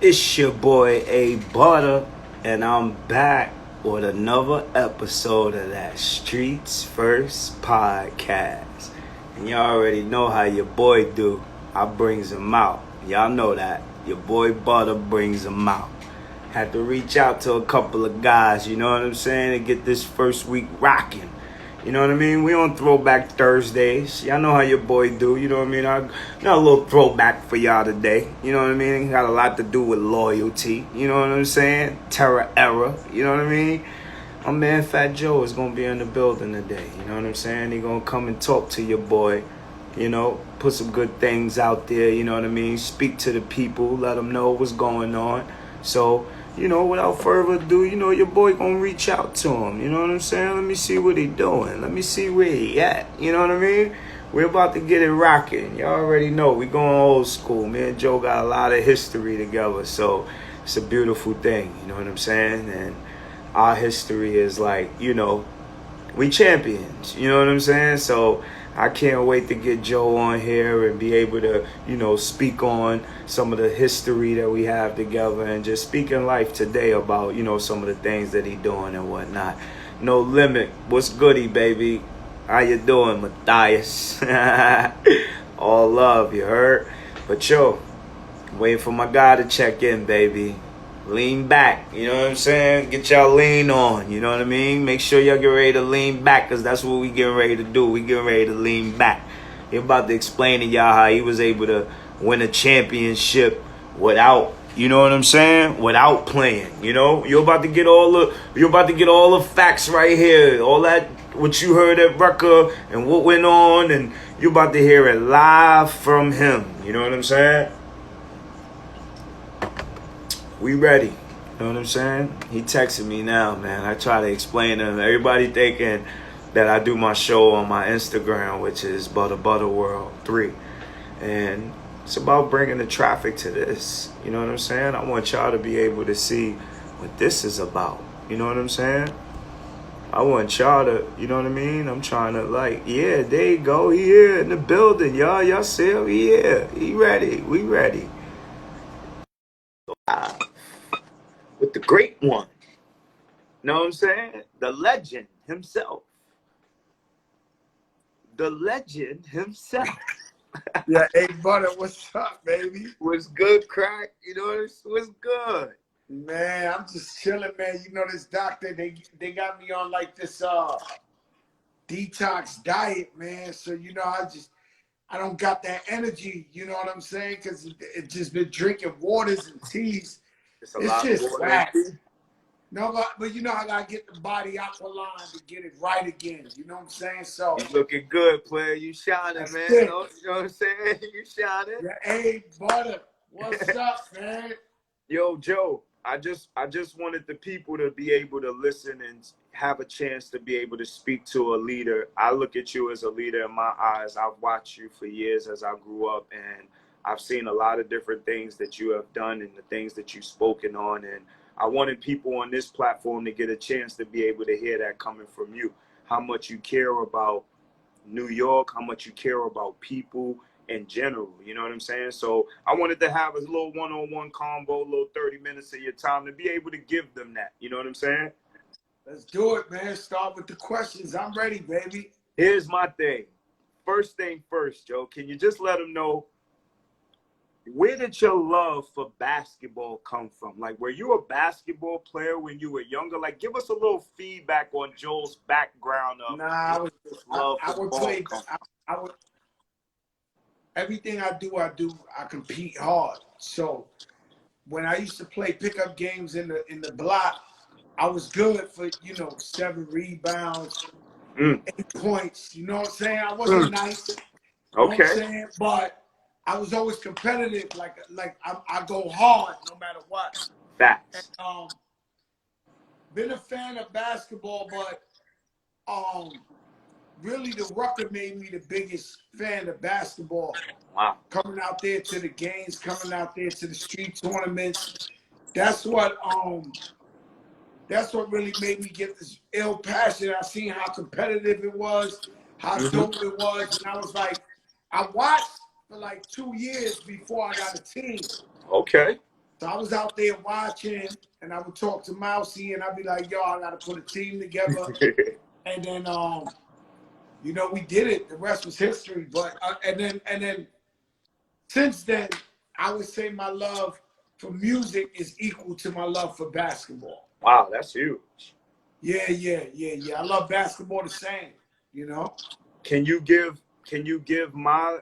It's your boy A Butter, and I'm back with another episode of that Streets First podcast. And y'all already know how your boy do. I brings him out. Y'all know that. Your boy Butter brings him out. Had to reach out to a couple of guys, you know what I'm saying, to get this first week rocking. You know what I mean? We on Throwback Thursdays. Y'all know how your boy do. You know what I mean? I got a little throwback for y'all today. You know what I mean? Got a lot to do with loyalty. You know what I'm saying? Terra era. You know what I mean? My man Fat Joe is going to be in the building today. You know what I'm saying? He going to come and talk to your boy. You know, put some good things out there. You know what I mean? Speak to the people. Let them know what's going on. So, you know, without further ado, you know, your boy gonna reach out to him. You know what I'm saying? Let me see what he doing. Let me see where he at. You know what I mean? We're about to get it rocking. Y'all already know. We going old school. Me and Joe got a lot of history together. So it's a beautiful thing. You know what I'm saying? And our history is like, you know, we champions. You know what I'm saying? So I can't wait to get Joe on here and be able to, you know, speak on some of the history that we have together and just speak in life today about, you know, some of the things that he doing and whatnot. No Limit. What's goody, baby? How you doing, Matthias? All love, you heard? But yo, waiting for my guy to check in, baby. Lean back, you know what I'm saying? Get y'all lean on, you know what I mean? Make sure y'all get ready to lean back, because that's what we getting ready to do. We getting ready to lean back. He about to explain to y'all how he was able to win a championship without, you know what I'm saying? Without playing, you know? You're about to get all the facts right here. All that, what you heard at record and what went on, and you're about to hear it live from him. You know what I'm saying? We ready. You know what I'm saying? He texted me now, man. I try to explain to him. Everybody thinking that I do my show on my Instagram, which is Butter World 3. And it's about bringing the traffic to this. You know what I'm saying? I want y'all to be able to see what this is about. You know what I'm saying? I want y'all to, you know what I mean? I'm trying to yeah, there you go. He here in the building, y'all. Y'all see him? He here. He ready. We ready. With the great one. Know what I'm saying? The legend himself. The legend himself. Yeah, hey, Butter, what's up, baby? What's good, crack? You know, what's good? Man, I'm just chilling, man. You know, this doctor, they got me on like this detox diet, man. So, you know, I don't got that energy, you know what I'm saying? Because it just been drinking waters and teas. It's a It's lot just of water. fat. No, but you know, I gotta get the body alkaline to get it right again. You know what I'm saying? So you looking good, player. You shining, man. You know what I'm saying? You shining. Yeah, hey, Butter, what's up, man? Yo, Joe, I just wanted the people to be able to listen and have a chance to be able to speak to a leader. I look at you as a leader in my eyes. I've watched you for years as I grew up, and I've seen a lot of different things that you have done and the things that you've spoken on. And I wanted people on this platform to get a chance to be able to hear that coming from you. How much you care about New York, how much you care about people in general, you know what I'm saying? So I wanted to have a little one-on-one combo, a little 30 minutes of your time to be able to give them that, you know what I'm saying? Let's do it, man. Start with the questions. I'm ready, baby. Here's my thing. First thing first, Joe, can you just let them know, where did your love for basketball come from? Like, were you a basketball player when you were younger? Like, give us a little feedback on Joel's background of Nah, I would play. Come. I would. Everything I do, I compete hard. So when I used to play pickup games in the block, I was good for 7 rebounds, 8 points. You know what I'm saying? I wasn't nice. You know what I'm saying? But I was always competitive. Like I go hard no matter what. Facts. And, been a fan of basketball, but really the Rucker made me the biggest fan of basketball. Wow. Coming out there to the games, coming out there to the street tournaments. That's what really made me get this ill passion. I seen how competitive it was, how dope it was, and I was like, I watched for like 2 years before I got a team. Okay. So I was out there watching, and I would talk to Mousy, and I'd be like, yo, I got to put a team together. And then, you know, we did it. The rest was history. But and then since then, I would say my love for music is equal to my love for basketball. Wow, that's huge. Yeah. I love basketball the same, you know. Can you give my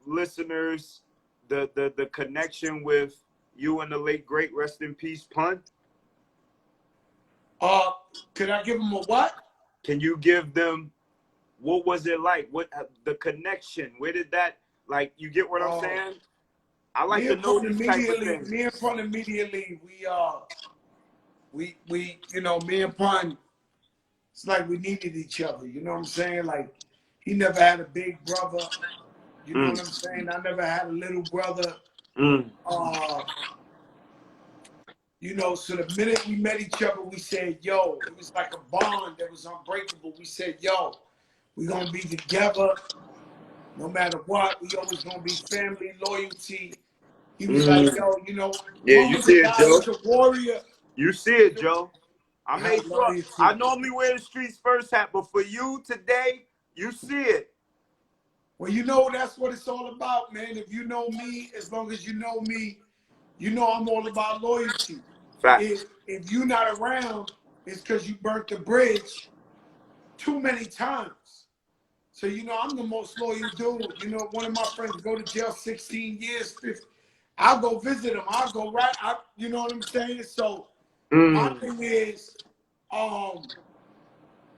listeners the connection with you and the late great, rest in peace, Pun? Could I give them a what? Can you give them, what was it like? What the connection? Where did that, like, you get what I'm saying? I like to know these type of things. Me and Pun immediately, we you know, me and Pun, it's like we needed each other. You know what I'm saying? Like, he never had a big brother. You know what I'm saying? I never had a little brother. You know, so the minute we met each other, we said, yo, it was like a bond that was unbreakable. We said, yo, we're going to be together no matter what. We always going to be family, loyalty. He was like, yo, you know, yeah, you see it, Joe. was a warrior. You see it, Joe. I made sure. I normally wear the streets first hat, but for you today, you see it. Well, you know, that's what it's all about, man. If you know me, as long as you know me, you know I'm all about loyalty. If you're not around, it's because you burnt the bridge too many times. So, you know, I'm the most loyal dude. You know, one of my friends go to jail 16 years, 50. I'll go visit him. I'll go you know what I'm saying? So my thing is,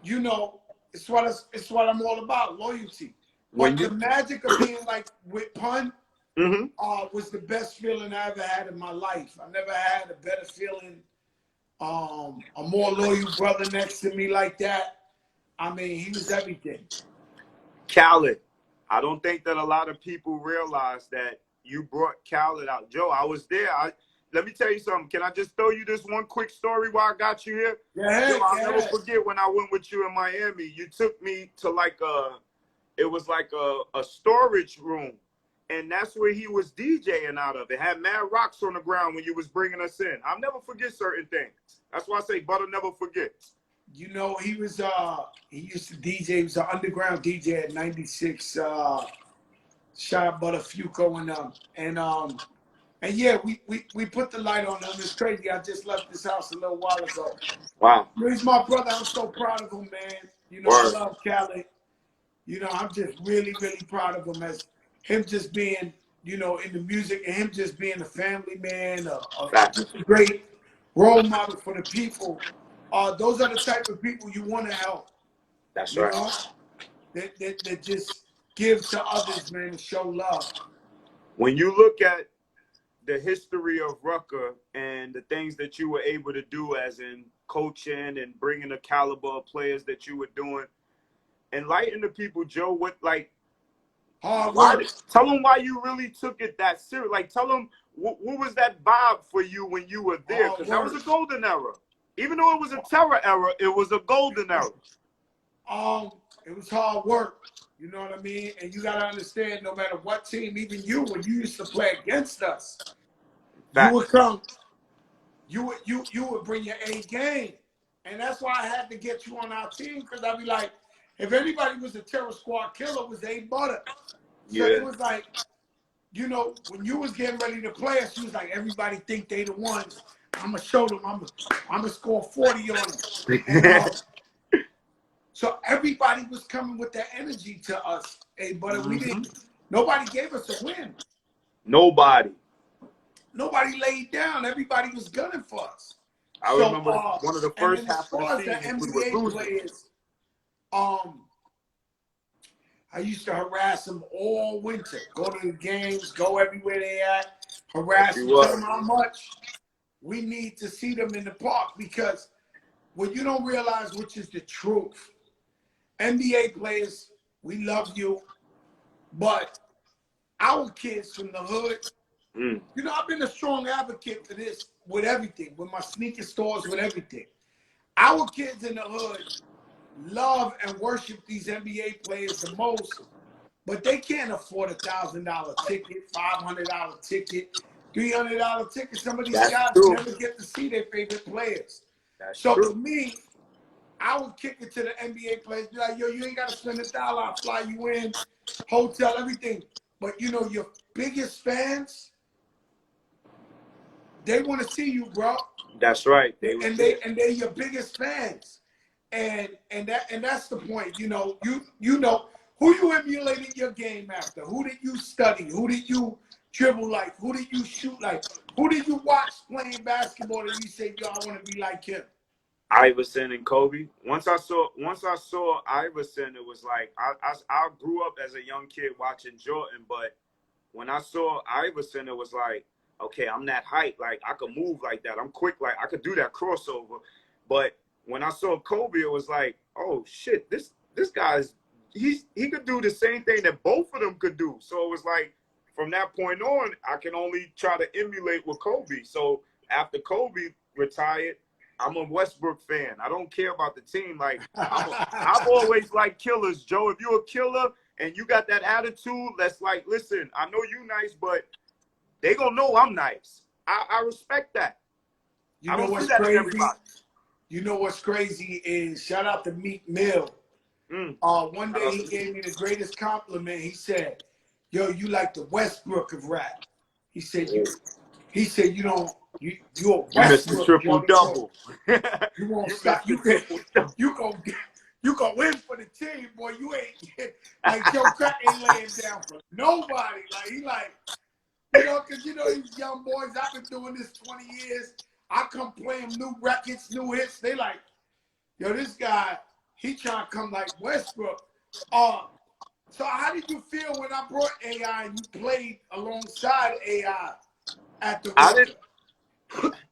you know, it's what I'm all about, loyalty. But the magic of being like with Pun was the best feeling I ever had in my life. I never had a better feeling, a more loyal brother next to me like that. I mean, he was everything. Khaled, I don't think that a lot of people realize that you brought Khaled out. Joe, I was there. Let me tell you something. Can I just throw you this one quick story while I got you here? Yeah, I'll never forget when I went with you in Miami. You took me to like it was like a storage room. And that's where he was DJing out of. It had mad rocks on the ground when you was bringing us in. I'll never forget certain things. That's why I say Butter never forgets. You know, he was he used to DJ. He was an underground DJ at 96. Shout out Butter Fuco and yeah, we put the light on him. It's crazy. I just left this house a little while ago. Wow. He's my brother. I'm so proud of him, man. You know, I love Khaled. You know, I'm just really, really proud of him as him just being, you know, in the music and him just being a family man, just a great role model for the people. Those are the type of people you want to help. That's right. Know? That just give to others, man, and show love. When you look at the history of Rucker and the things that you were able to do as in coaching and bringing the caliber of players that you were doing, enlighten the people, Joe, what, like, tell them why you really took it that serious. Like, tell them what was that vibe for you when you were there? Because that was a golden era. Even though it was a Terra era, it was a golden era. It was hard work. You know what I mean? And you got to understand, no matter what team, even you, when you used to play against us, you would come, you would bring your A game. And that's why I had to get you on our team, because I'd be like, if anybody was a Terra squad killer, it was A Butter. So it was like, you know, when you was getting ready to play us, you was like, everybody think they the ones. I'm going to show them. I'm going to score 40 on them. And, so everybody was coming with that energy to us. Hey, but we didn't. Nobody gave us a win. Nobody laid down. Everybody was gunning for us. I remember one of the first half of the season we were losing. Players, I used to harass them all winter. Go to the games, go everywhere they at, harass them, tell them how much we need to see them in the park, because what you don't realize, which is the truth, NBA players, we love you, but our kids from the hood, you know, I've been a strong advocate for this with everything, with my sneaker stores, with everything. Our kids in the hood love and worship these NBA players the most, but they can't afford $1,000 ticket, $500 ticket. $300 tickets. Some of these That's guys true. never get to see their favorite players. That's So true. for me, I would kick it to the NBA players. Be like, yo, you ain't got to spend $1. I'll fly you in, hotel, everything. But you know, your biggest fans, they want to see you, bro. That's right. And they're your biggest fans. And that's the point. You know, you know who you emulated your game after. Who did you study? Who did you dribble like? Who did you shoot like? Who did you watch playing basketball and you say, yo, I want to be like him? Iverson and Kobe. Once I saw Iverson, it was like I grew up as a young kid watching Jordan, but when I saw Iverson, it was like, okay, I'm that height, like I could move like that. I'm quick, like I could do that crossover. But when I saw Kobe, it was like, oh shit, this guy's he could do the same thing that both of them could do. So it was like from that point on, I can only try to emulate with Kobe. So after Kobe retired, I'm a Westbrook fan. I don't care about the team. Like I've always liked killers, Joe. If you're a killer and you got that attitude, that's like, listen, I know you nice, but they gonna know I'm nice. I respect that. You I know don't what's see that in crazy? everybody. You know what's crazy is shout out to Meek Mill. One day he gave me the greatest compliment. He said, "Yo, you like the Westbrook of rap." He said, "You don't. You're a You missed the Westbrook triple young double. You won't You stop. missed the triple double. You gonna win for the team, boy. You ain't like Joe Crack ain't laying down for nobody. Like he like, you know, because you know these young boys. I've been doing this 20 years. I come play them new records, new hits. They like, yo, this guy, he trying to come like Westbrook. So how did you feel when I brought AI and you played alongside AI at the Rucker?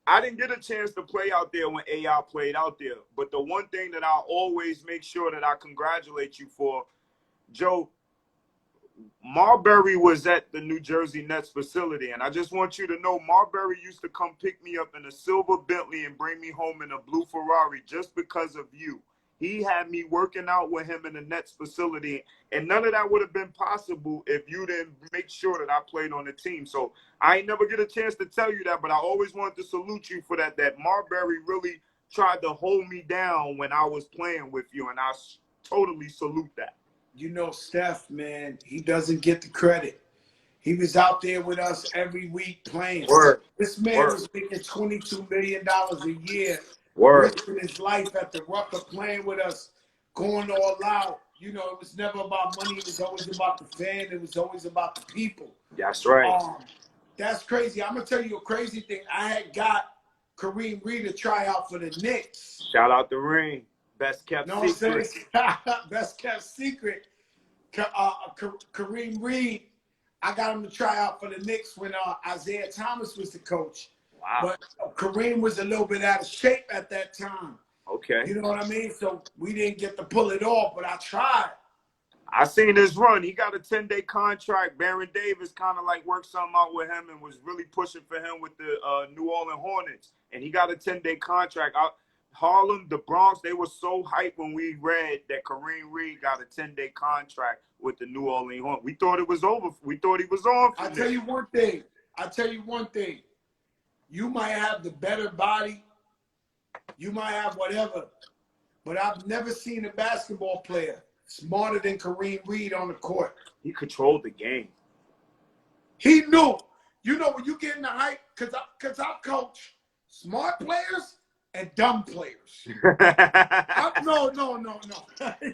I didn't get a chance to play out there when AI played out there. But the one thing that I always make sure that I congratulate you for, Joe, Marbury was at the New Jersey Nets facility. And I just want you to know, Marbury used to come pick me up in a silver Bentley and bring me home in a blue Ferrari just because of you. He had me working out with him in the Nets facility, and none of that would have been possible if you didn't make sure that I played on the team. So I ain't never get a chance to tell you that, but I always wanted to salute you for that. That Marbury really tried to hold me down when I was playing with you, and I totally salute that. You know, Steph, man, he doesn't get the credit. He was out there with us every week playing. Word. This man Word. was making $22 million a year, Word. risking his life at the Rucker, playing with us, going all out. You know, it was never about money. It was always about the fan. It was always about the people. That's right. That's crazy. I'm going to tell you a crazy thing. I had got Kareem Reed to try out for the Knicks. Shout out the ring. Best kept No, secret. Best kept secret. Kareem Reed, I got him to try out for the Knicks when Isaiah Thomas was the coach. Wow. But Kareem was a little bit out of shape at that time. Okay. You know what I mean? So we didn't get to pull it off, but I tried. I seen his run. He got a 10-day contract. Baron Davis kind of like worked something out with him and was really pushing for him with the New Orleans Hornets. And he got a 10-day contract. Harlem, the Bronx, they were so hyped when we read that Kareem Reed got a 10-day contract with the New Orleans Hornets. We thought it was over. We thought he was on. I'll tell you one thing. You might have the better body. You might have whatever. But I've never seen a basketball player smarter than Kareem Reed on the court. He controlled the game. He knew. You know, when you get in the hype, because I coach smart players and dumb players. No.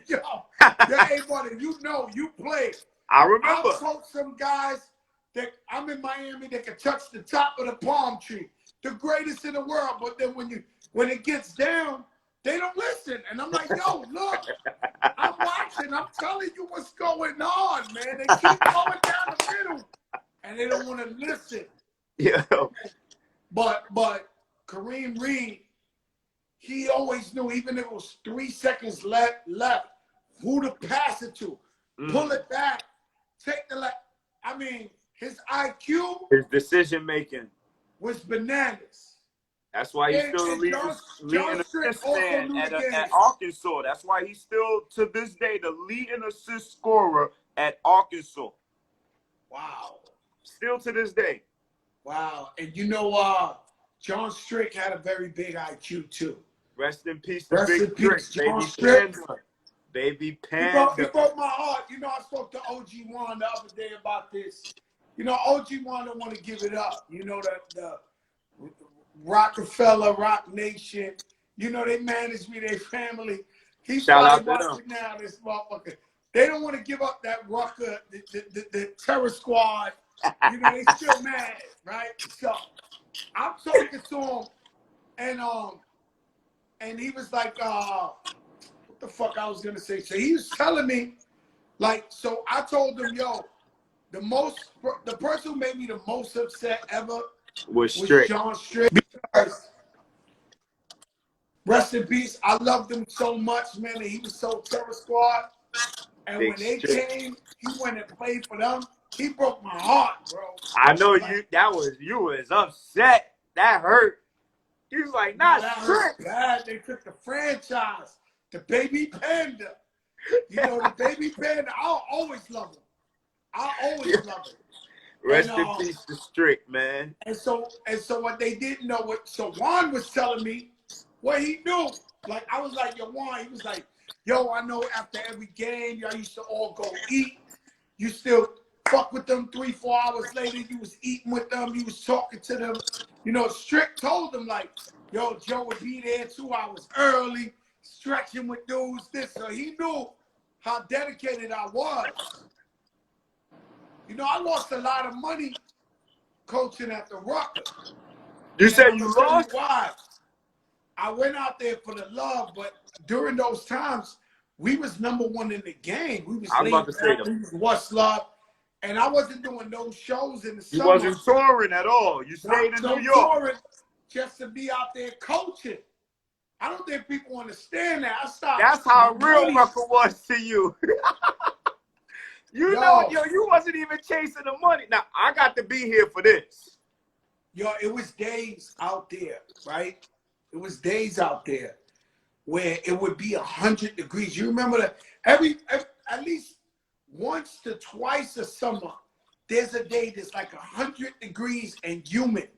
Yo, that ain't funny. You know, you play. I remember. I coach some guys that I'm in Miami that can touch the top of the palm tree. The greatest in the world. But then when it gets down, they don't listen. And I'm like, yo, look, I'm watching. I'm telling you what's going on, man. They keep going down the middle. And they don't want to listen. Yeah. But Kareem Reed, he always knew, even if it was 3 seconds left, who to pass it to. Pull it back. Take the left. I mean, his IQ. His decision making. Was bananas. That's why he's still leading assist man at Arkansas. That's why he's still, to this day, the leading assist scorer at Arkansas. Wow. Still to this day. Wow. And you know, John Strick had a very big IQ too. Rest in peace to Rest Big in Strick, peace, John baby Strick. Panda. Baby He Panda. broke my heart. You know, I spoke to OG Juan the other day about this. You know, OG Juan don't want to give it up. You know, the Rockefeller, Rock Nation, you know, they manage me, their family. He's Shout probably out to watching now, this motherfucker. They don't want to give up that Rucker, the Terra squad. You know, they still mad, right? So I'm talking to him, and he was like, what the fuck I was gonna say? So he was telling me, like, so I told him, yo, the person who made me the most upset ever Was was Strick. John Strick. Because rest in peace, I loved him so much, man. And he was so Terror Squad. And Big when they Strick. came, he went and played for them. He broke my heart, bro. I know like, you was upset. That hurt. He was like, not that Strick. hurt bad. They took the franchise, the Baby Panda. You know, the Baby Panda. I'll always love him. I'll always love him. Rest in peace to Strick, man. And so what they didn't know, so Juan was telling me what he knew. Like, I was like, yo, Juan, he was like, yo, I know after every game, y'all used to all go eat. You still fuck with them 3-4 hours later. You was eating with them. You was talking to them. You know, Strick told them, like, yo, Joe would be there 2 hours early, stretching with dudes, this. So he knew how dedicated I was. You know, I lost a lot of money coaching at the Rucker. You said you lost? Why? I went out there for the love, but during those times, we was #1 in the game. We was about to say we was What's Love, and I wasn't doing no shows in the summer. You wasn't touring at all. You stayed in New York. Touring just to be out there coaching. I don't think people understand that. I stopped. That's how real Rucker was to you. You wasn't even chasing the money. Now, I got to be here for this. Yo, it was days out there, right? It was days out there where it would be 100 degrees. You remember that at least once to twice a summer, there's a day that's like 100 degrees and humid.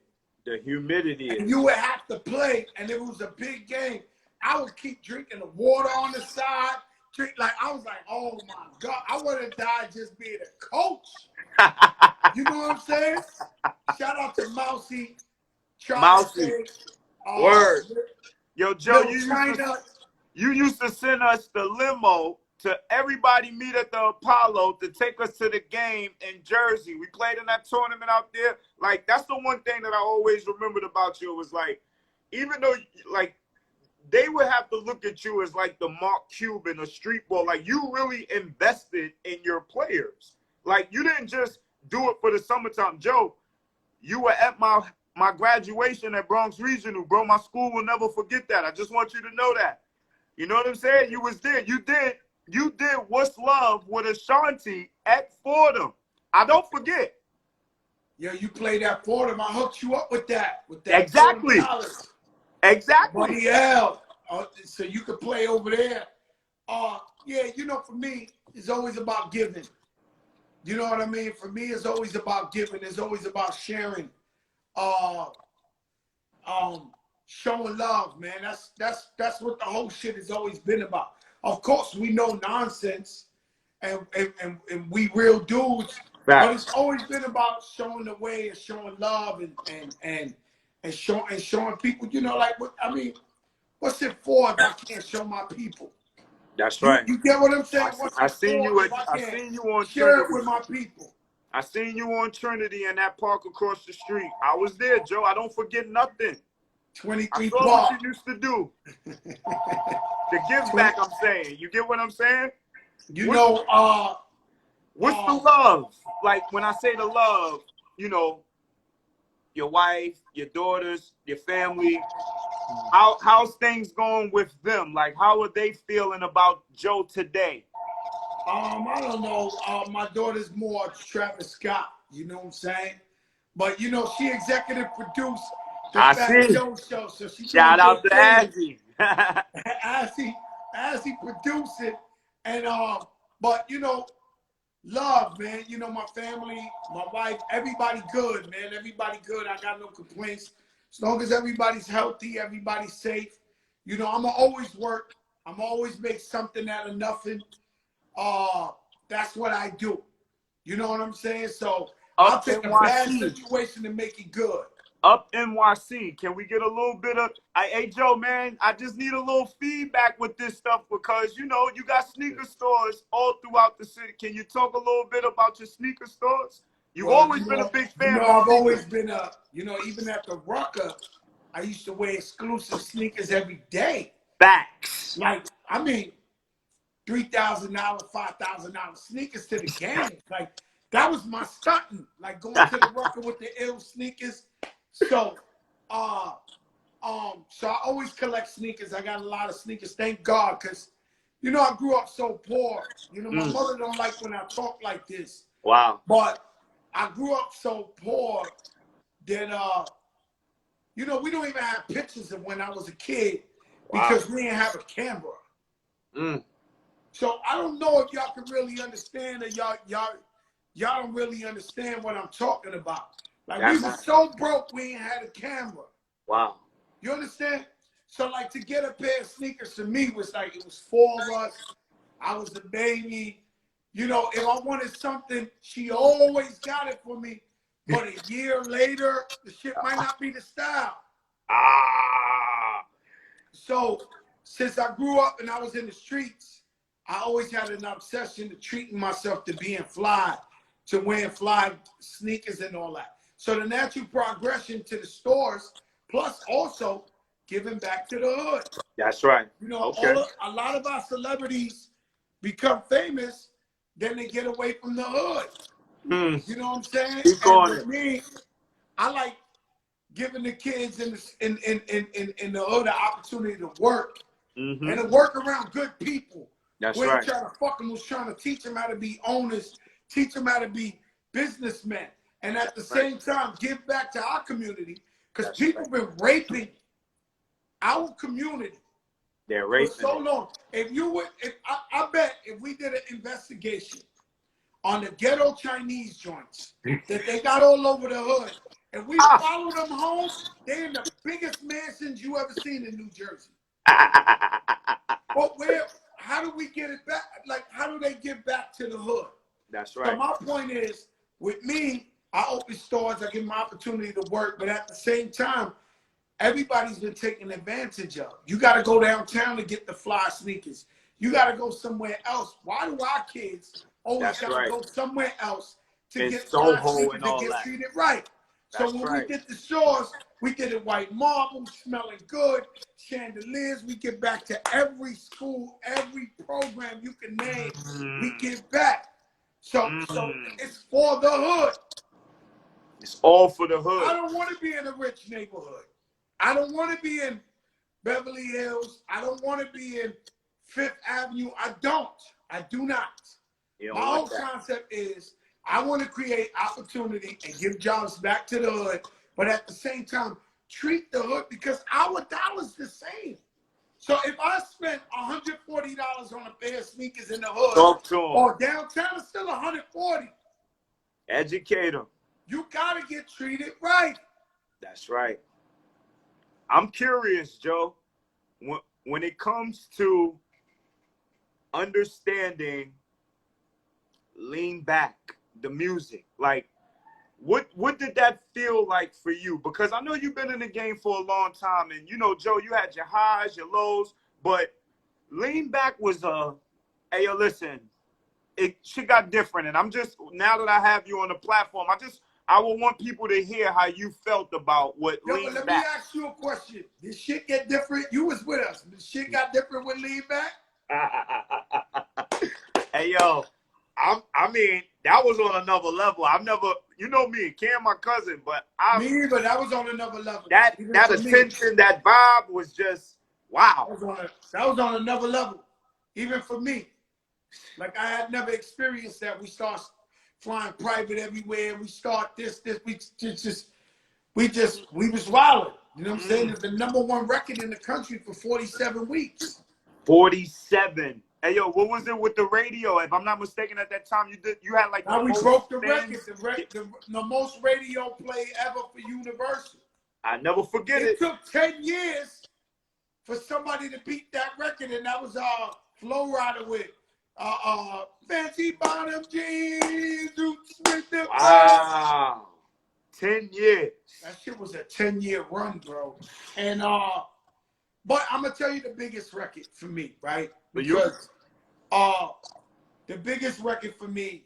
The humidity. And you would have to play, and if it was a big game, I would keep drinking the water on the side. I was like, oh my God, I would have died just being a coach. You know what I'm saying? Shout out to Mousy. Mousy. Word. Yo, Joe, you used to send us the limo to everybody meet at the Apollo to take us to the game in Jersey. We played in that tournament out there. Like, that's the one thing that I always remembered about you. It was like, even though, like, they would have to look at you as like the Mark Cuban of street ball. Like, you really invested in your players. Like, you didn't just do it for the summertime. Joe, you were at my graduation at Bronx Regional, bro. My school will never forget that. I just want you to know that. You know what I'm saying? You was there. You did What's Love with Ashanti at Fordham. I don't forget. Yeah, you played at Fordham. I hooked you up with that. Exactly. Exactly. Buddy L. So you could play over there. Yeah, you know, for me, it's always about giving. You know what I mean? For me, it's always about giving. It's always about sharing. Showing love, man. That's what the whole shit has always been about. Of course, we know nonsense, and we real dudes, but it's always been about showing the way and showing love and showing people. You know, like what's it for if I can't show my people? That's right. You get what I'm saying? I seen you on share Trinity. it with my people. I seen you on Trinity in that park across the street. I was there, Joe. I don't forget nothing. 23 I saw what you used to do. The give back, I'm saying. You get what I'm saying? What's the love? Like, when I say the love, you know, your wife, your daughters, your family, how's things going with them? Like, how are they feeling about Joe today? I don't know. My daughter's more Travis Scott. You know what I'm saying? But you know, she executive produced the Fat Joe show, so she shout out to Azzy. Azzy produced it, and but you know, Love, man. You know, my family, my wife, everybody good, man. Everybody good. I got no complaints. As long as everybody's healthy, everybody's safe. You know, I'ma always work. I'ma always make something out of nothing. That's what I do. You know what I'm saying? So I'll Up take a bad NYC. situation and make it good. Up NYC. Can we get a little bit of hey Joe, man, I just need a little feedback with this stuff because you know you got sneaker stores all throughout the city. Can you talk a little bit about your sneaker stores? You've Well, always been a big you fan know, of I've sneakers. always been even at the Rucker, I used to wear exclusive sneakers every day. Facts. Like, I mean, $3,000, $5,000 sneakers to the game. Like, that was my stunting. Like going to the Rucker with the ill sneakers. So, so I always collect sneakers. I got a lot of sneakers, thank God, because you know I grew up so poor. You know, my mother don't like when I talk like this. Wow. But I grew up so poor that you know, we don't even have pictures of when I was a kid because we didn't have a camera. So I don't know if y'all can really understand or y'all don't really understand what I'm talking about. Like we were so broke we ain't had a camera. Wow. You understand? So like to get a pair of sneakers for me was like it was 4 of us. I was a baby. You know, if I wanted something, she always got it for me. But a year later, the shit might not be the style. So since I grew up and I was in the streets, I always had an obsession to treating myself to being fly, to wearing fly sneakers and all that. So the natural progression to the stores, plus also giving back to the hood. That's right. You know, a lot of our celebrities become famous, then they get away from the hood. You know what I'm saying? And with me, I like giving the kids in the hood the opportunity to work and to work around good people. That's we ain't right. trying to fuck them, was trying to teach them how to be owners, teach them how to be businessmen, and at the same time give back to our community because people been raping our community. They're raping for so long. If you would, I bet if we did an investigation on the ghetto Chinese joints that they got all over the hood, and we follow them home, they're in the biggest mansions you ever seen in New Jersey. But how do we get it back? Like, how do they get back to the hood? That's right. So my point is, with me, I open stores, I give them opportunity to work, but at the same time, everybody's been taken advantage of. You got to go downtown to get the fly sneakers. You got to go somewhere else. Why do our kids always got to go somewhere else to get fly sneakers and get treated right? So when we get the stores, we get it white marble, smelling good, chandeliers. We get back to every school, every program you can name. We give back. So it's for the hood. It's all for the hood. I don't want to be in a rich neighborhood. I don't want to be in Beverly Hills. I don't want to be in Fifth Avenue. I do not. My whole concept is I want to create opportunity and give jobs back to the hood, but at the same time, treat the hood because our dollar's the same. So if I spend $140 on a pair of sneakers in the hood or downtown, it's still $140. Educate them. You got to get treated right. That's right. I'm curious, Joe, when it comes to understanding Lean Back, the music, like what did that feel like for you? Because I know you've been in the game for a long time, and you know, Joe, you had your highs, your lows, but Lean Back was hey, yo, listen, shit got different, and I'm just, now that I have you on the platform, I would want people to hear how you felt about what Lean Back. Let me ask you a question. Did shit get different? You was with us. Did shit got different with Lean Back? Hey, yo, I mean, that was on another level. I've never, you know me, Cam, my cousin, but me, but that was on another level. That attention, that vibe was just, wow. That was on another level, even for me. Like, I had never experienced that. We start flying private everywhere. We start this. We was wilding. You know what I'm saying? It's the #1 record in the country for 47 weeks. 47. Hey yo, what was it with the radio? If I'm not mistaken, at that time you had like Now the we most broke the fans. record, the most radio play ever for Universal. I never forget it. It took 10 years for somebody to beat that record, and that was Flow Rider with fancy bottom jeans. Wow. 10 years. That shit was a 10-year run, bro. And but I'm gonna tell you the biggest record for me, right? Because the biggest record for me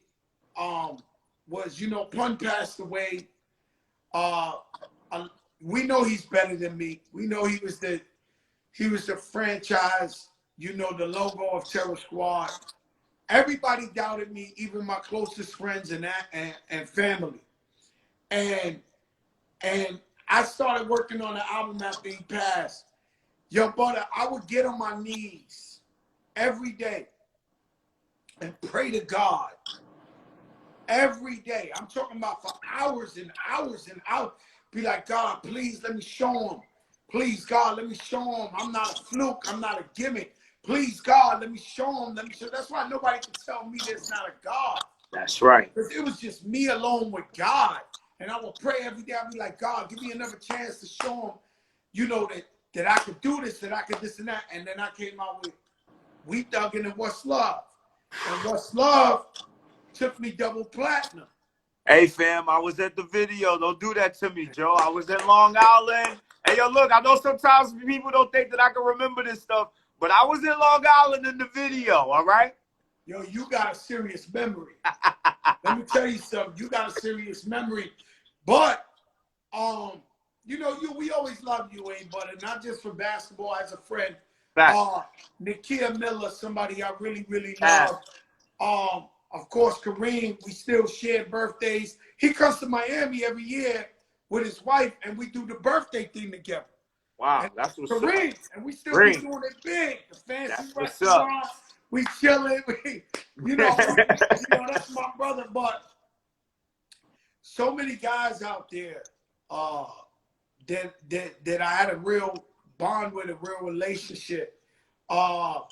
was, you know, Pun passed away. We know he's better than me. We know he was the franchise, you know, the logo of Terra Squad. Everybody doubted me, even my closest friends and family. And I started working on the album after he passed. Yo, brother, I would get on my knees every day and pray to God. Every day. I'm talking about for hours and hours and hours. Be like, God, please let me show him. Please, God, let me show him. I'm not a fluke. I'm not a gimmick. Please, God, let me show him. Let me show. That's why nobody can tell me there's not a God. That's right. Because it was just me alone with God. And I would pray every day. I'd be like, God, give me another chance to show him, you know, that I could do this, that I could this and that. And then I came out with We Thuggin' and What's Love. And What's Love took me double platinum. Hey, fam, I was at the video. Don't do that to me, Joe. I was in Long Island. Hey, yo, look, I know sometimes people don't think that I can remember this stuff, but I was in Long Island in the video, all right? Yo, you got a serious memory. Let me tell you something. You got a serious memory. But, you know, we always love you, Butter, not just for basketball, as a friend. Nakia Miller, somebody I really, really love. Of course, Kareem, we still share birthdays. He comes to Miami every year with his wife, and we do the birthday thing together. Wow, and that's what's Kareem, up. And we still be doing it big. The fancy restaurant, we chilling. You know, that's my brother. But so many guys out there that I had a real bond with, a real relationship. My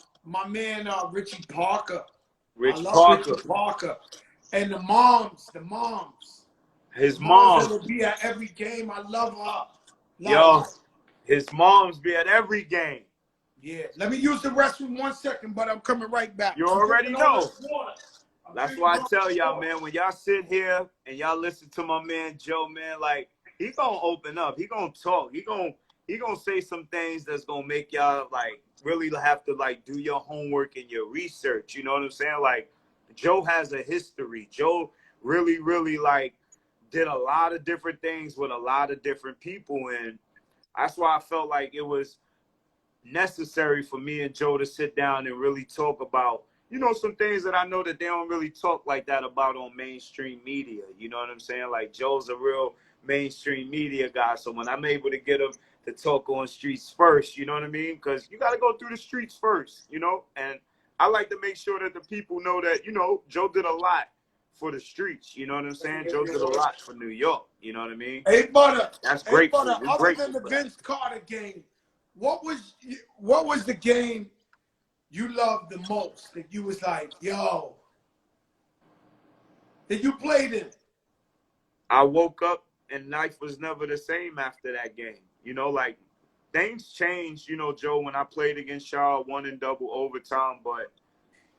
man Richie Parker. I love Richie Parker. And the moms. His mom will be at every game. I love her. Yo, his moms be at every game. Yeah. Let me use the restroom 1 second, but I'm coming right back. You already know. That's why I tell y'all, man, when y'all sit here and y'all listen to my man Joe, man, like, he gonna open up. He gonna talk. He gonna say some things that's gonna make y'all, like, really have to, like, do your homework and your research. You know what I'm saying? Like, Joe has a history. Joe really, really, like, did a lot of different things with a lot of different people. And that's why I felt like it was necessary for me and Joe to sit down and really talk about, you know, some things that I know that they don't really talk like that about on mainstream media. You know what I'm saying? Like, Joe's a real mainstream media guy. So when I'm able to get him to talk on streets first, you know what I mean? Because you got to go through the streets first, you know? And I like to make sure that the people know that, you know, Joe did a lot for the streets. You know what I'm saying? Joe did a lot for New York. You know what I mean? Hey, Butter. That's great. Other than the Vince Carter game, what was the game you loved the most, that you was like, yo, that you played in? I woke up and life was never the same after that game. You know, like, things changed, you know, Joe, when I played against Shaw, won in double overtime. But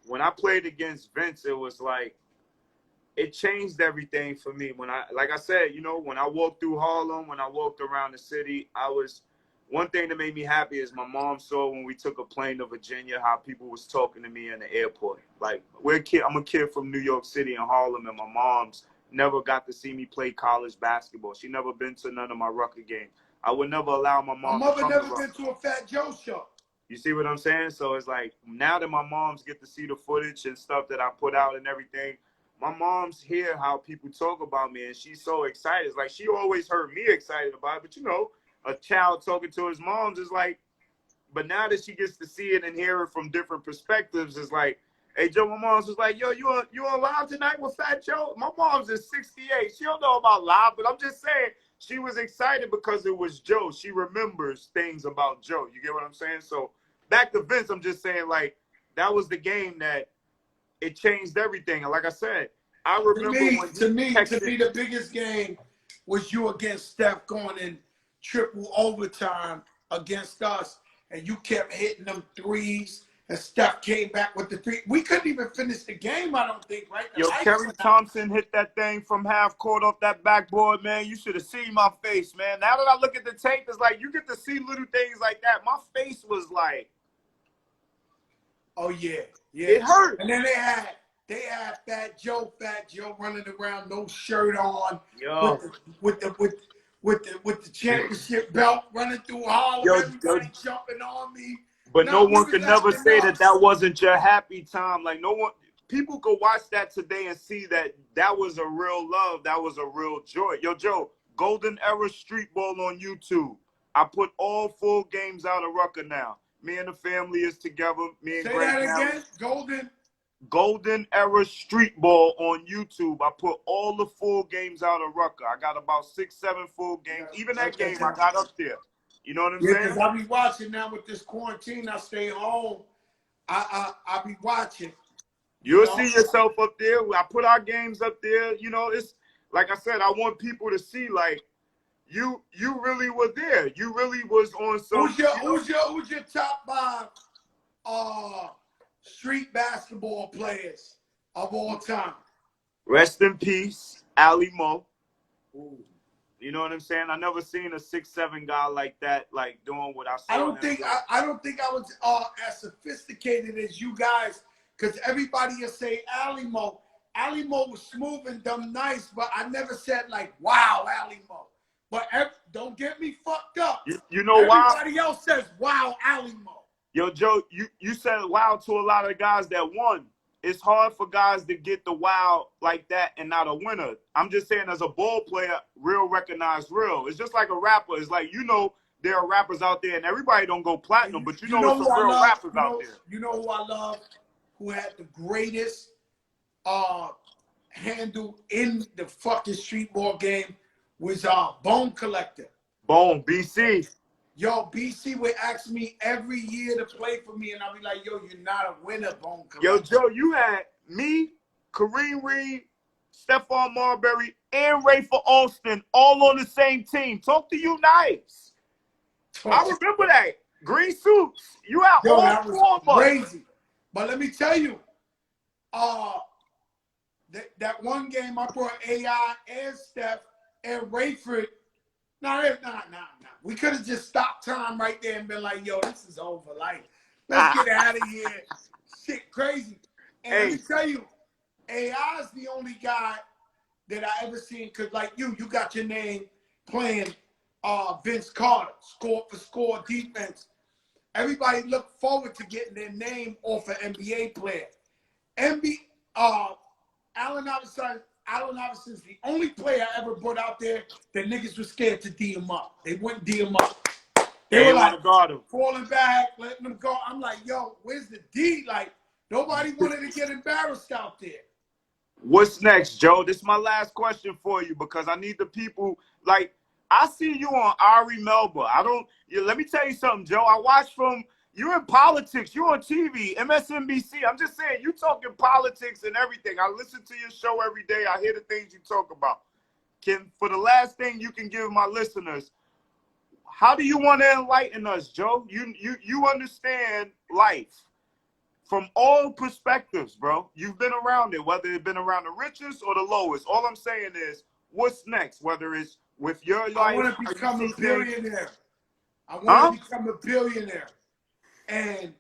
when I played against Vince, it was like, it changed everything for me. When like I said, you know, when I walked through Harlem, when I walked around the city, one thing that made me happy is my mom saw when we took a plane to Virginia, how people was talking to me in the airport. Like, I'm a kid from New York City in Harlem, and my mom's never got to see me play college basketball. She never been to none of my Rucker games. I would never allow my mom to come to Rucker. My mother never been to a Fat Joe show. You see what I'm saying? So it's like, now that my moms get to see the footage and stuff that I put out and everything, my mom's hear how people talk about me, and she's so excited. It's like, she always heard me excited about it, but, you know, a child talking to his moms is like, but now that she gets to see it and hear it from different perspectives, it's like, hey, Joe, my mom's was like, yo, you on live tonight with Fat Joe? My mom's is 68. She don't know about live, but I'm just saying, she was excited because it was Joe. She remembers things about Joe. You get what I'm saying? So back to Vince, I'm just saying, like, that was the game that it changed everything. And like I said, I remember when to me, the biggest game was you against Steph going in triple overtime against us, and you kept hitting them threes, and Steph came back with the three. We couldn't even finish the game, I don't think, right? Yo, Kerry Thompson hit that thing from half court off that backboard, man. You should have seen my face, man. Now that I look at the tape, it's like you get to see little things like that. My face was like, oh yeah, yeah. It hurt. And then they had Fat Joe running around, no shirt on, yo, with the championship belt running through Harlem, everybody jumping on me. But no one could never say that wasn't your happy time. Like no one, people could watch that today and see that was a real love, that was a real joy. Yo, Joe, Golden Era Street Ball on YouTube. I put all full games out of Rucker now. Me and the family is together. Me and Greg. Say that again. Golden Era Street Ball on YouTube. I put all the full games out of Rucker. I got about 6, 7 full games. Even that game I got up there. You know what I'm saying? Because I be watching now with this quarantine. I stay home. I be watching. You'll see yourself up there. I put our games up there. You know, it's like I said, I want people to see like you really were there. You really was on some. Who's your top 5 street basketball players of all time? Rest in peace, Ali Mo. Ooh. You know what I'm saying? I never seen a 6'7" guy like that, like doing what I saw. I don't think I was as sophisticated as you guys, because everybody will say Ali Mo. Ali Mo was smooth and dumb nice, but I never said like, wow, Ali Mo. But don't get me fucked up. You know why? Everybody else says, wow, Ali Mo. Yo, Joe, you said wow to a lot of guys that won. It's hard for guys to get the wow like that and not a winner. I'm just saying, as a ball player, real recognize real. It's just like a rapper. It's like, there are rappers out there, and everybody don't go platinum, but you know there's some real rappers out there. You know who I love, who had the greatest handle in the fucking street ball game was Bone Collector. Bone, BC. Yo, BC would ask me every year to play for me, and I'll be like, yo, you're not a winner, Bone Collector. Yo, Joe, you had me, Kareem Reed, Stephon Marbury, and Rafer Alston all on the same team. Talk to you nice. I remember that. Green suits. You had yo, all that 4 was of us. crazy. But let me tell you, that one game I brought AI and Steph and Rayford. Nah. We could have just stopped time right there and been like, yo, this is over. Like, let's get out of here. Shit crazy. And let me tell you, AI is the only guy that I ever seen, because like you got your name playing Vince Carter, score for score defense. Everybody looked forward to getting their name off an NBA player. Allen Iverson's the only player I ever brought out there that niggas were scared to D him up. They wouldn't D him up. They were like falling back, letting them go. I'm like, yo, where's the D? Like, nobody wanted to get embarrassed out there. What's next, Joe? This is my last question for you, because I need the people. Like, I see you on Ari Melba. Let me tell you something, Joe. I watch from. You're in politics. You're on TV, MSNBC. I'm just saying, you talking politics and everything. I listen to your show every day. I hear the things you talk about. For the last thing you can give my listeners, how do you want to enlighten us, Joe? You understand life from all perspectives, bro. You've been around it, whether it's been around the richest or the lowest. All I'm saying is, what's next? Whether it's with your life. I want to become a billionaire. I want to become a billionaire. And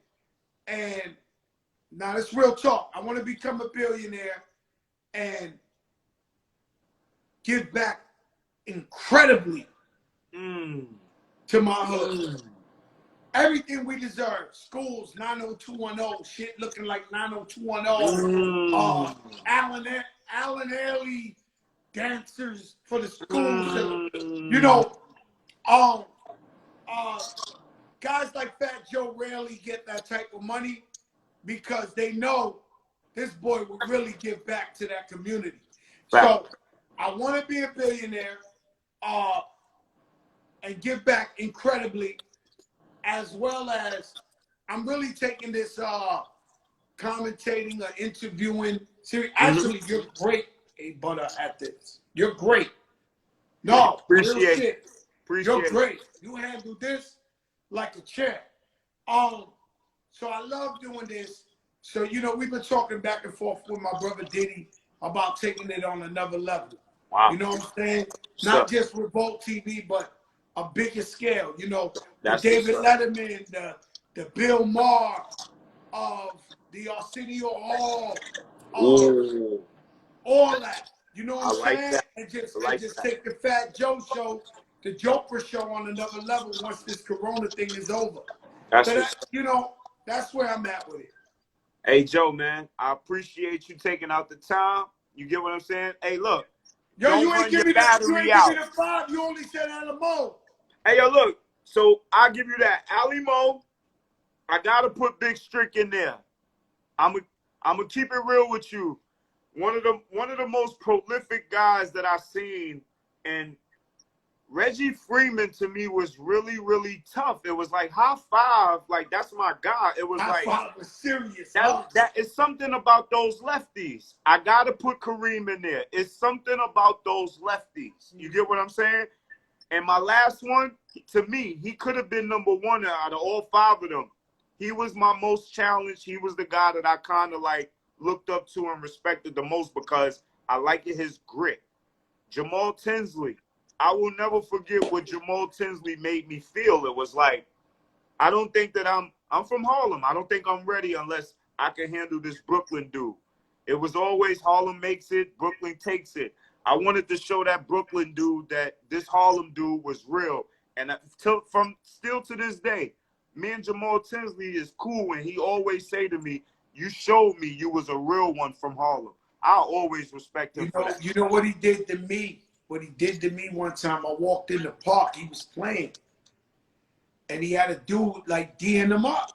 now that's real talk. I want to become a billionaire and give back incredibly to my hood. Everything we deserve. Schools, 90210, shit looking like 90210. Allen Ailey dancers for the schools. Guys like Fat Joe rarely get that type of money because they know this boy will really give back to that community. So I want to be a billionaire and give back incredibly, as well as I'm really taking this commentating or interviewing. See, actually, you're great, A Butter, at this. You're great. No, real shit. You're great. You handle this like a champ. So I love doing this. So, you know, we've been talking back and forth with my brother Diddy about taking it on another level. Wow. You know what I'm saying? Not just Revolt TV, but a bigger scale. You know, the David Letterman, the Bill Maher of the Arsenio Hall, all that. You know what I'm saying? That. And just take the Fat Joe show, the Joker show on another level once this Corona thing is over. You know, that's where I'm at with it. Hey, Joe, man, I appreciate you taking out the time. You get what I'm saying? Hey, look. Yo, you ain't give me the 5. You only said Alamo. Hey, yo, look. So I'll give you that. Alamo, I got to put Big Strick in there. I'm gonna keep it real with you. One of the most prolific guys that I've seen, and Reggie Freeman to me was really, really tough. It was like high five, like that's my guy. It was high five was serious. That is something about those lefties. I gotta put Kareem in there. It's something about those lefties. You get what I'm saying? And my last one, to me, he could have been number 1 out of all 5 of them. He was my most challenged. He was the guy that I kind of like looked up to and respected the most because I liked his grit. Jamal Tinsley. I will never forget what Jamal Tinsley made me feel. It was like, I don't think that I'm from Harlem. I don't think I'm ready unless I can handle this Brooklyn dude. It was always Harlem makes it, Brooklyn takes it. I wanted to show that Brooklyn dude that this Harlem dude was real. And still to this day, me and Jamal Tinsley is cool, and he always say to me, you showed me you was a real one from Harlem. I always respect him for that. You know what he did to me? What he did to me one time, I walked in the park, he was playing, and he had a dude like D'ing him up.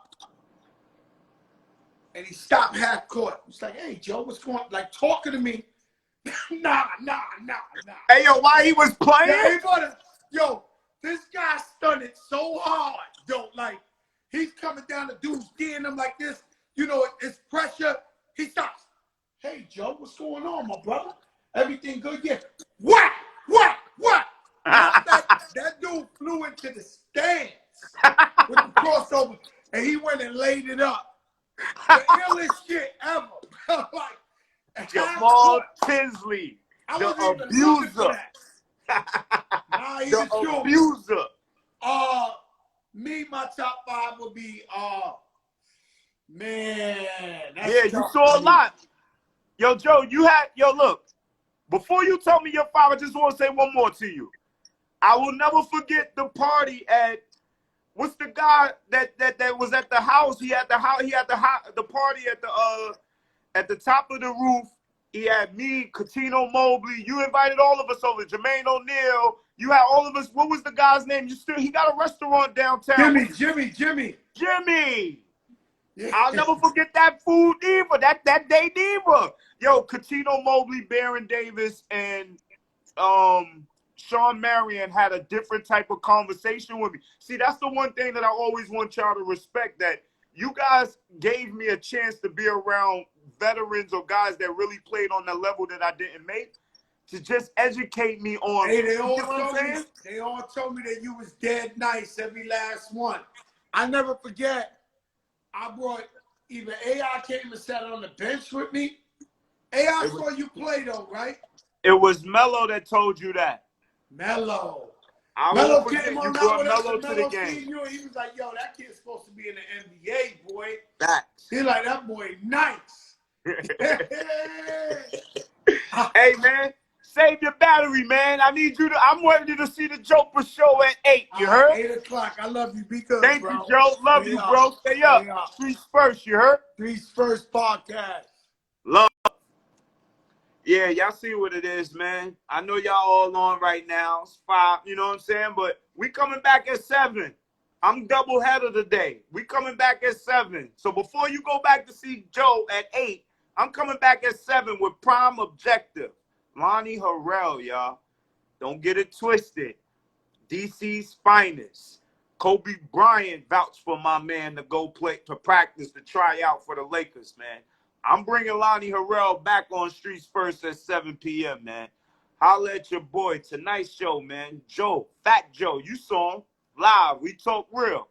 And he stopped half court. He was like, hey, Joe, what's going on? Like, talking to me. Nah. Hey, yo, why he was playing? Yeah, yo, this guy stunned so hard, though. Like, he's coming down, the dude's D'ing him like this. You know, it's pressure. He stops. Hey, Joe, what's going on, my brother? Everything good? Yeah. What? That dude flew into the stands with the crossover, and he went and laid it up. The illest shit ever. Like, Jamal Tinsley, the abuser. Nah, he's the abuser. Me, my top 5 would be, man. Yeah, you saw a lot. Yo, Joe, look. Before you tell me your 5, I just want to say one more to you. I will never forget the party at, what's the guy that was at the house? He had the party at the top of the roof. He had me, Katino Mobley. You invited all of us over. Jermaine O'Neal. You had all of us. What was the guy's name? He got a restaurant downtown. Jimmy. Yeah. I'll never forget that food either. That day either. Yo, Katino Mobley, Baron Davis, and Sean Marion had a different type of conversation with me. See, that's the one thing that I always want y'all to respect, that you guys gave me a chance to be around veterans or guys that really played on the level that I didn't make, to just educate me on. Hey, they all told me that you was dead nice, every last one. I never forget. I brought either AI came and sat on the bench with me. AI saw you play though, right? It was Melo that told you that. Melo Came on out with us, to the game. He was like, yo, that kid's supposed to be in the NBA, boy. Facts. He's like, that boy nice. Hey, man, save your battery, man. I'm ready to see the Joker show at 8. You heard? 8 o'clock. I love you. Be good, Thank bro. you, Joe. Love you, bro. Stay up. Streets first, you heard? Streets first podcast. Love. Yeah, y'all see what it is, man. I know y'all all on right now. It's 5, you know what I'm saying? But we coming back at 7. I'm double header today. We coming back at 7. So before you go back to see Joe at 8, I'm coming back at 7 with Prime Objective. Lonnie Harrell, y'all. Don't get it twisted. DC's finest. Kobe Bryant vouched for my man to go play, to practice, to try out for the Lakers, man. I'm bringing Lonnie Harrell back on Streets First at 7 p.m., man. Holla at your boy. Tonight's show, man. Joe, Fat Joe, you saw him live. We talk real.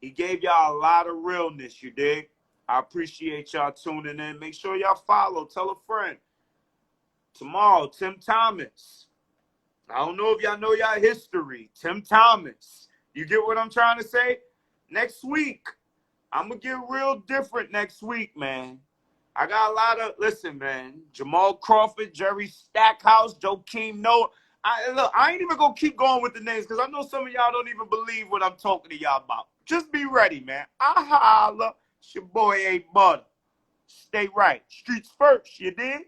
He gave y'all a lot of realness, you dig? I appreciate y'all tuning in. Make sure y'all follow. Tell a friend. Tomorrow, Tim Thomas. I don't know if y'all know y'all history. Tim Thomas. You get what I'm trying to say? Next week, I'm going to get real different next week, man. I got a lot of, listen, man, Jamal Crawford, Jerry Stackhouse, Joakim Noah. I ain't even going to keep going with the names because I know some of y'all don't even believe what I'm talking to y'all about. Just be ready, man. I holla. It's your boy A Butter. Stay right. Streets first, you dig?